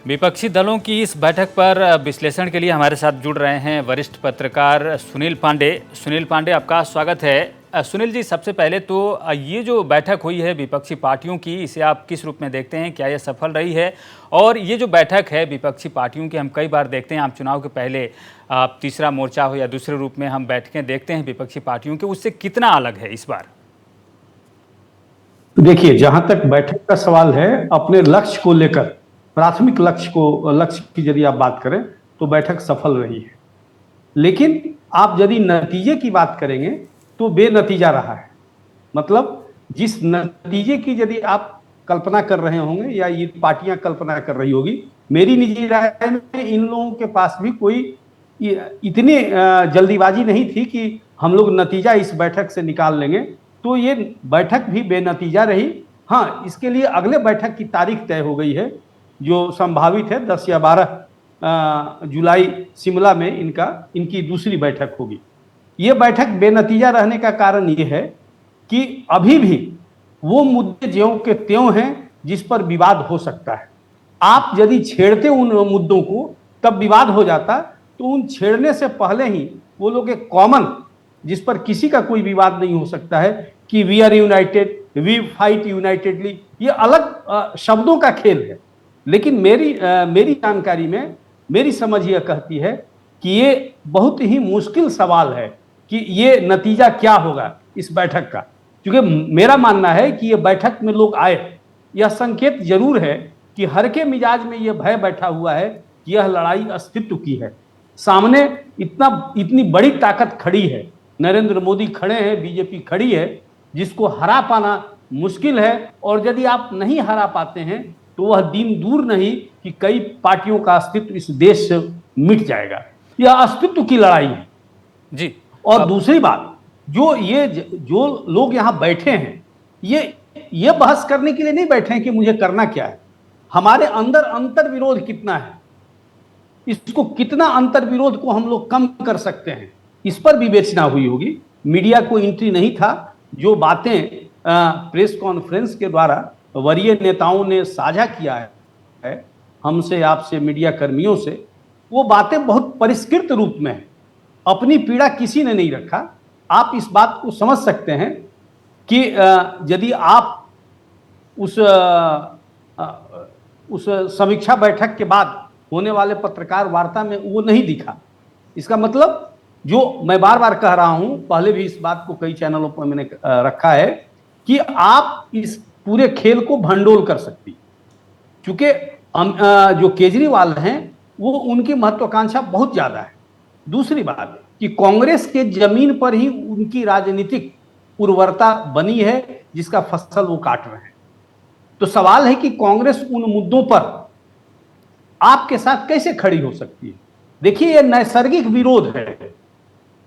विपक्षी दलों की इस बैठक पर विश्लेषण के लिए हमारे साथ जुड़ रहे हैं वरिष्ठ पत्रकार सुनील पांडे। सुनील पांडे, आपका स्वागत है। सुनील जी, सबसे पहले तो ये जो बैठक हुई है विपक्षी पार्टियों की, इसे आप किस रूप में देखते हैं? क्या यह सफल रही है? और ये जो बैठक है विपक्षी पार्टियों की, हम कई बार देखते हैं आम चुनाव के पहले तीसरा मोर्चा हो या दूसरे रूप में हम बैठकें देखते हैं विपक्षी पार्टियों के, उससे कितना अलग है इस बार? देखिए, जहां तक बैठक का सवाल है, अपने लक्ष्य को लेकर, प्राथमिक लक्ष्य की यदि आप बात करें तो बैठक सफल रही है। लेकिन आप यदि नतीजे की बात करेंगे तो बेनतीजा रहा है। मतलब जिस नतीजे की यदि आप कल्पना कर रहे होंगे या ये पार्टियां कल्पना कर रही होगी, मेरी निजी राय में इन लोगों के पास भी कोई इतनी जल्दीबाजी नहीं थी कि हम लोग नतीजा इस बैठक से निकाल लेंगे। तो ये बैठक भी बेनतीजा रही। हाँ, इसके लिए अगले बैठक की तारीख तय हो गई है, जो संभावित है 10 या 12 जुलाई शिमला में इनकी दूसरी बैठक होगी। ये बैठक बेनतीजा रहने का कारण ये है कि अभी भी वो मुद्दे ज्यों के त्यों हैं जिस पर विवाद हो सकता है। आप यदि छेड़ते उन मुद्दों को तब विवाद हो जाता, तो उन छेड़ने से पहले ही वो लोग एक कॉमन, जिस पर किसी का कोई विवाद नहीं हो सकता है कि we are united, we fight unitedly, ये अलग शब्दों का खेल है। लेकिन मेरी जानकारी में मेरी समझ यह कहती है कि ये बहुत ही मुश्किल सवाल है कि ये नतीजा क्या होगा इस बैठक का। क्योंकि मेरा मानना है कि ये बैठक में लोग आए, यह संकेत जरूर है कि हर के मिजाज में यह भय बैठा हुआ है कि यह लड़ाई अस्तित्व की है। सामने इतनी बड़ी ताकत खड़ी है, नरेंद्र मोदी खड़े हैं, बीजेपी खड़ी है, जिसको हरा पाना मुश्किल है। और यदि आप नहीं हरा पाते हैं तो वह दिन दूर नहीं कि कई पार्टियों का अस्तित्व इस देश से मिट जाएगा। यह अस्तित्व की लड़ाई है जी। और दूसरी बात, जो लोग यहाँ बैठे हैं, ये बहस करने के लिए नहीं बैठे हैं कि मुझे करना क्या है। हमारे अंदर अंतर विरोध कितना है, इसको कितना अंतर विरोध को हम लोग कम कर सकते हैं, इस पर विवेचना हुई होगी। मीडिया को एंट्री नहीं था। जो बातें प्रेस कॉन्फ्रेंस के द्वारा वरीय नेताओं ने साझा किया है हमसे, आपसे, मीडिया कर्मियों से, वो बातें बहुत परिष्कृत रूप में है। अपनी पीड़ा किसी ने नहीं रखा। आप इस बात को समझ सकते हैं कि यदि आप उस समीक्षा बैठक के बाद होने वाले पत्रकार वार्ता में वो नहीं दिखा, इसका मतलब, जो मैं बार बार कह रहा हूं, पहले भी इस बात को कई चैनलों पर मैंने रखा है कि आप इस पूरे खेल को भंडोल कर सकती, क्योंकि जो केजरीवाल हैं वो उनकी महत्वाकांक्षा बहुत ज्यादा है। दूसरी बात कि कांग्रेस के जमीन पर ही उनकी राजनीतिक उर्वरता बनी है, जिसका फसल वो काट रहे हैं। तो सवाल है कि कांग्रेस उन मुद्दों पर आपके साथ कैसे खड़ी हो सकती है। देखिए, यह नैसर्गिक विरोध है,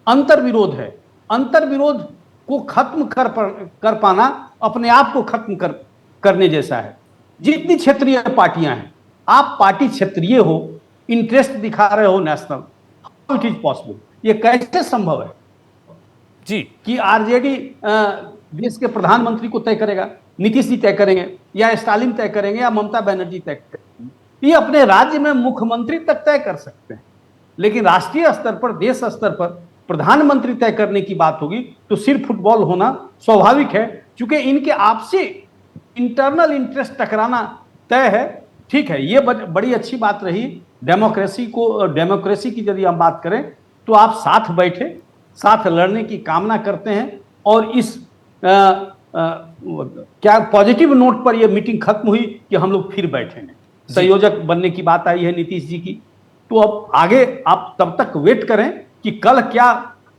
अंतर विरोध है। अंतर विरोध को खत्म कर पाना अपने आप को खत्म करने जैसा है। जितनी क्षेत्रीय पार्टियां हैं, आप पार्टी क्षेत्रीय हो, इंटरेस्ट दिखा रहे हो national, how it is possible? ये कैसे संभव है जी कि आरजेडी देश के प्रधानमंत्री को तय करेगा, नीतीश जी तय करेंगे, या स्टालिन तय करेंगे, या ममता बनर्जी तय करेंगे? ये अपने राज्य में मुख्यमंत्री तक तय कर सकते हैं, लेकिन राष्ट्रीय स्तर पर, देश स्तर पर प्रधानमंत्री तय करने की बात होगी तो सिर्फ फुटबॉल होना स्वाभाविक है, क्योंकि इनके आपसी इंटरनल इंटरेस्ट टकराना तय है। ठीक है, ये बड़ी अच्छी बात रही। डेमोक्रेसी की यदि हम बात करें तो आप साथ बैठे, साथ लड़ने की कामना करते हैं, और इस क्या पॉजिटिव नोट पर यह मीटिंग खत्म हुई कि हम लोग फिर बैठेंगे। संयोजक बनने की बात आई है नीतीश जी की। तो अब आगे आप तब तक वेट करें कि कल क्या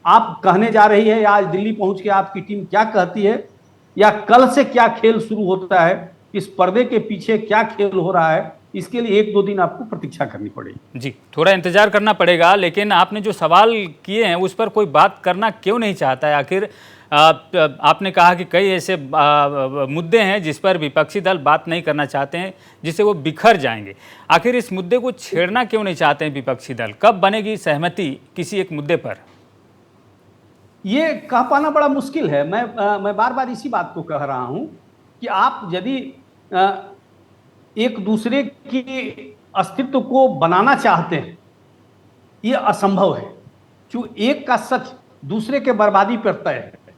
आप कहने जा रही है, या आज दिल्ली पहुंच के आपकी टीम क्या कहती है, या कल से क्या खेल शुरू होता है, इस पर्दे के पीछे क्या खेल हो रहा है, इसके लिए 1-2 दिन आपको प्रतीक्षा करनी पड़ेगी। जी, थोड़ा इंतजार करना पड़ेगा। लेकिन आपने जो सवाल किए हैं उस पर कोई बात करना क्यों नहीं चाहता है? आखिर आपने कहा कि कई ऐसे मुद्दे हैं जिस पर विपक्षी दल बात नहीं करना चाहते हैं, जिससे वो बिखर जाएंगे। आखिर इस मुद्दे को छेड़ना क्यों नहीं चाहते हैं विपक्षी दल? कब बनेगी सहमति किसी एक मुद्दे पर? ये कह पाना बड़ा मुश्किल है। मैं बार बार इसी बात को कह रहा हूं कि आप यदि एक दूसरे की अस्तित्व को बनाना चाहते हैं, ये असंभव है। क्योंकि एक का सच दूसरे के बर्बादी पर तय है।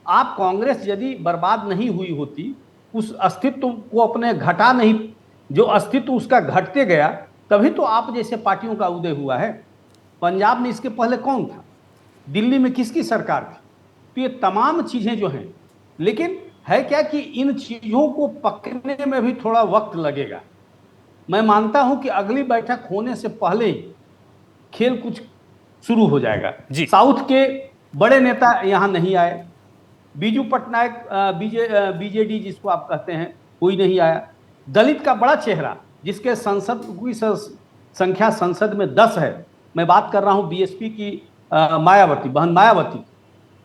आप कांग्रेस यदि बर्बाद नहीं हुई होती, उस अस्तित्व को अपने घटा नहीं, जो अस्तित्व उसका घटते गया, तभी तो आप जैसे पार्टियों का उदय हुआ है। पंजाब में इसके पहले कौन था? दिल्ली में किसकी सरकार थी? तो ये तमाम चीजें जो हैं, लेकिन है क्या कि इन चीजों को पकड़ने में भी थोड़ा वक्त लगेगा। मैं मानता हूं कि अगली बैठक होने से पहले ही खेल कुछ शुरू हो जाएगा। जी। साउथ के बड़े नेता यहां नहीं आए, बीजू पटनायक बीजेडी जिसको आप कहते हैं, कोई नहीं आया। दलित का बड़ा चेहरा जिसके संसद की संख्या संसद में 10 है, मैं बात कर रहा हूं बीएसपी की मायावती, बहन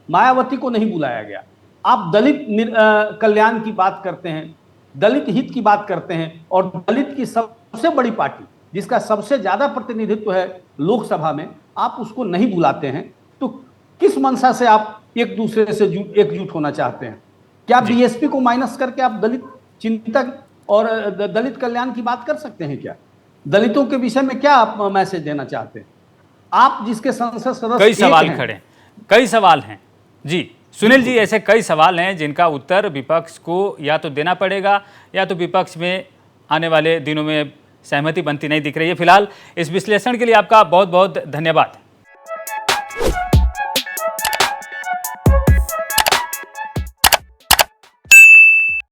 मायावती को नहीं बुलाया गया। आप दलित कल्याण की बात करते हैं, दलित हित की बात करते हैं, और दलित की सबसे बड़ी पार्टी जिसका सबसे ज्यादा प्रतिनिधित्व है लोकसभा में, आप उसको नहीं बुलाते हैं। तो किस मंशा से आप एक दूसरे से एकजुट होना चाहते हैं? क्या बीएसपी को माइनस करके आप दलित चिंतक और दलित कल्याण की बात कर सकते हैं? क्या दलितों के विषय में क्या आप मैसेज देना चाहते हैं? आप जिसके संसद सदस्य कई सवाल खड़े, कई सवाल हैं जी सुनील जी, ऐसे कई सवाल हैं जिनका उत्तर विपक्ष को या तो देना पड़ेगा, या तो विपक्ष में आने वाले दिनों में सहमति बनती नहीं दिख रही है। फिलहाल इस विश्लेषण के लिए आपका बहुत बहुत धन्यवाद।